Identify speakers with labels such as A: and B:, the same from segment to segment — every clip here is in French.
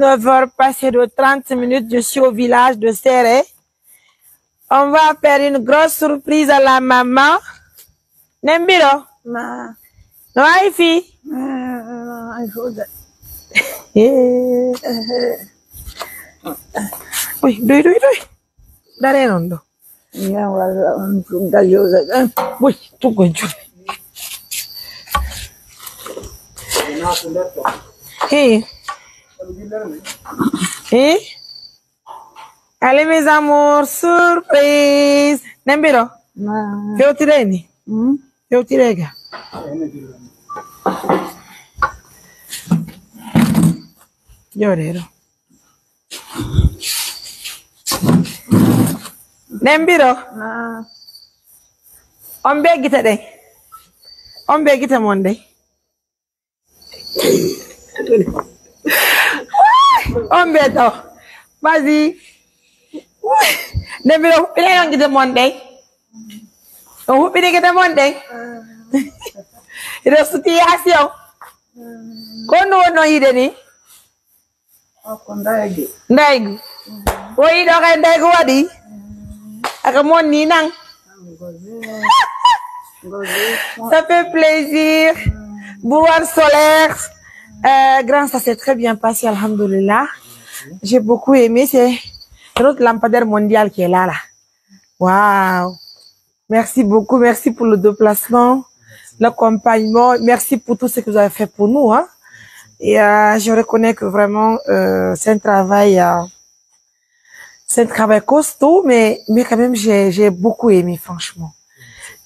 A: 9h passées de 30 minutes, je suis au village de Serré. On va faire une grosse surprise à la maman. Nembiro?
B: Ma.
A: No, Ifi? Uy, doi. Dare nondo.
B: Ya wala untung dayo da.
A: Uy, tu gonju. Hey. Hey. Allez mes amours, surprise. Nembiro?
B: Ma.
A: Feu tireni? Feu tirega. Llorero. Nembiro?
B: Ma.
A: On begita dey. On begita mon dey. On beto. Vas-y. Nembiro, pile on gita mon dey. On pile gita mon dey. Restitution. Kono no yideni.
B: Akondagi.
A: Ndaigu. Oyi do kay ndaigu wadi. Aka mon ni nang. Ça fait plaisir. Bouloir solaire. Grand, ça s'est très bien passé, alhamdoulilah. J'ai beaucoup aimé. C'est notre lampadaire mondial qui est là. Waouh. Merci beaucoup. Merci pour le déplacement, l'accompagnement. Merci pour tout ce que vous avez fait pour nous. Hein. Et je reconnais que vraiment, c'est un travail costaud, mais quand même, j'ai beaucoup aimé, franchement.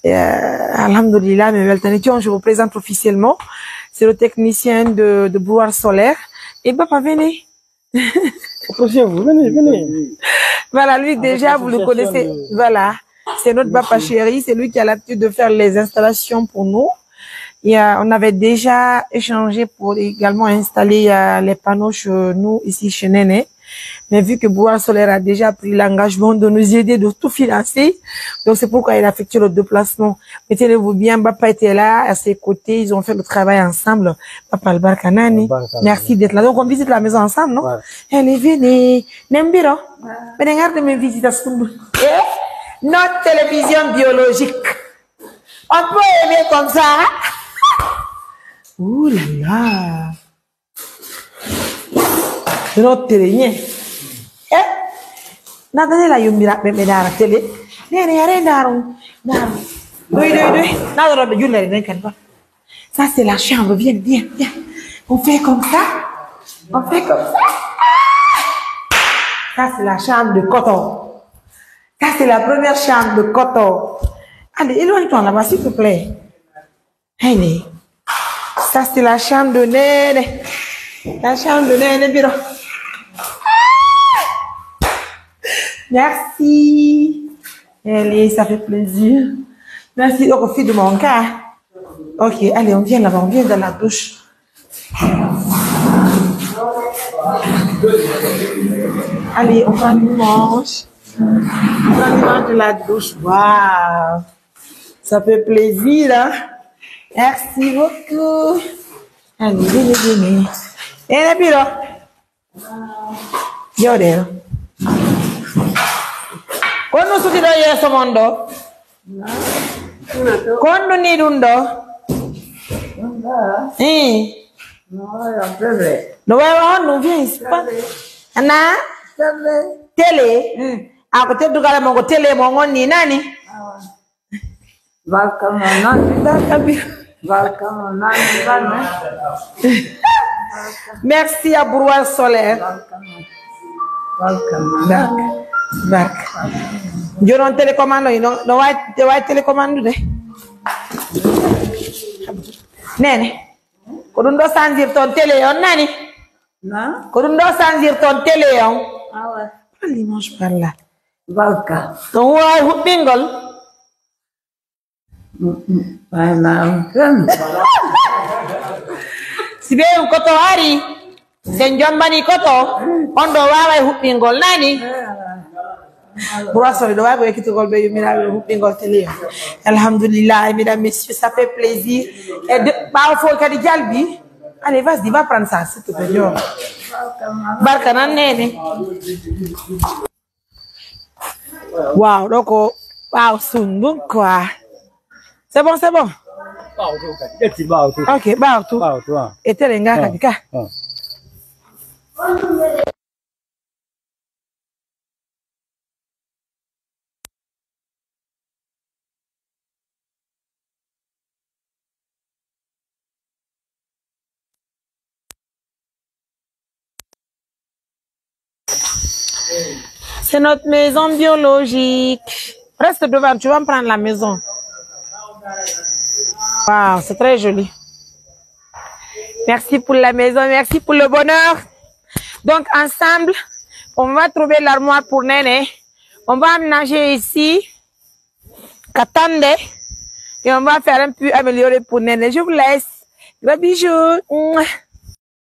A: Alhamdoulilah, je vous présente officiellement. C'est le technicien de bouloir solaire. Et papa, venez.
B: Venez.
A: Voilà, lui déjà, vous le connaissez. Voilà. C'est notre papa chéri. C'est lui qui a l'habitude de faire les installations pour nous. Et on avait déjà échangé pour également installer les panneaux chez nous, ici chez Néné. Mais vu que Bouloir Solaire a déjà pris l'engagement de nous aider, de tout financer, donc c'est pourquoi il a effectué le déplacement. Mais tenez-vous bien, Papa était là, à ses côtés, ils ont fait le travail ensemble. Papa Albarkanani, merci d'être là. Donc on visite la maison ensemble, non? Allez, venez. Nembiro, venez regarder mes visitations. Notre télévision biologique. On peut aimer comme ça. Ouh là là. C'est notre télé. Nathalie la yumira be dara télé. Nene yare daru. Doi. Nada robe julle ne kan ba. Ça c'est la chambre, viens. On fait comme ça. Ça c'est la chambre de coton. Ça c'est la première chambre de coton. Allez, éloigne-toi là-bas s'il te plaît. Allez. Ça c'est la chambre de Néné. La chambre de Néné bureau. Merci. Allez, ça fait plaisir. Merci au refus de mon cas. Ok, allez, on vient là-bas, on vient dans la douche. Allez, on prend une manche. On prend une manche de la douche. Waouh. Ça fait plaisir, hein. Merci beaucoup. Allez, venez. Et le bureau. Yodel. Kono suti do yeso mondo? Kono ni dundo?
B: No, bébé.
A: No on vient ici pas. Ana? Télé. A ko teddu kala mo ko télé mo ngoni nani? Merci à Bouloir Solaire. Back. You don't telecommando, you know. No white telecommando de. Nene. Kodundo sanzir ton télé on nani?
B: Na?
A: Kodundo sanzir ton télé on.
B: Awa.
A: Parle mange par là.
B: Valka.
A: Ton wa hupingol. Sibe un koto hari. Senjombani koto. Ondo wawa hupingol nani? Bouloir Solaire, do wago ekiti golbe yumira hupingol télé. Alhamdulillah, mesdames, messieurs, ça fait plaisir. Et de ba fo kadi jalbi. Allez, vas-y, va prendre ça, s'il te plaît. Barkana nene. Wow, donc, wow, sundung quoi. C'est bon, c'est bon. Ok, partout. Et t'es les gars, Kakika. C'est notre maison biologique. Reste devant, tu vas me prendre la maison. Wow, c'est très joli. Merci pour la maison, merci pour le bonheur. Donc, ensemble, on va trouver l'armoire pour Néné. On va aménager ici, Katande, et on va faire un peu améliorer pour Néné. Je vous laisse. Gros bisous.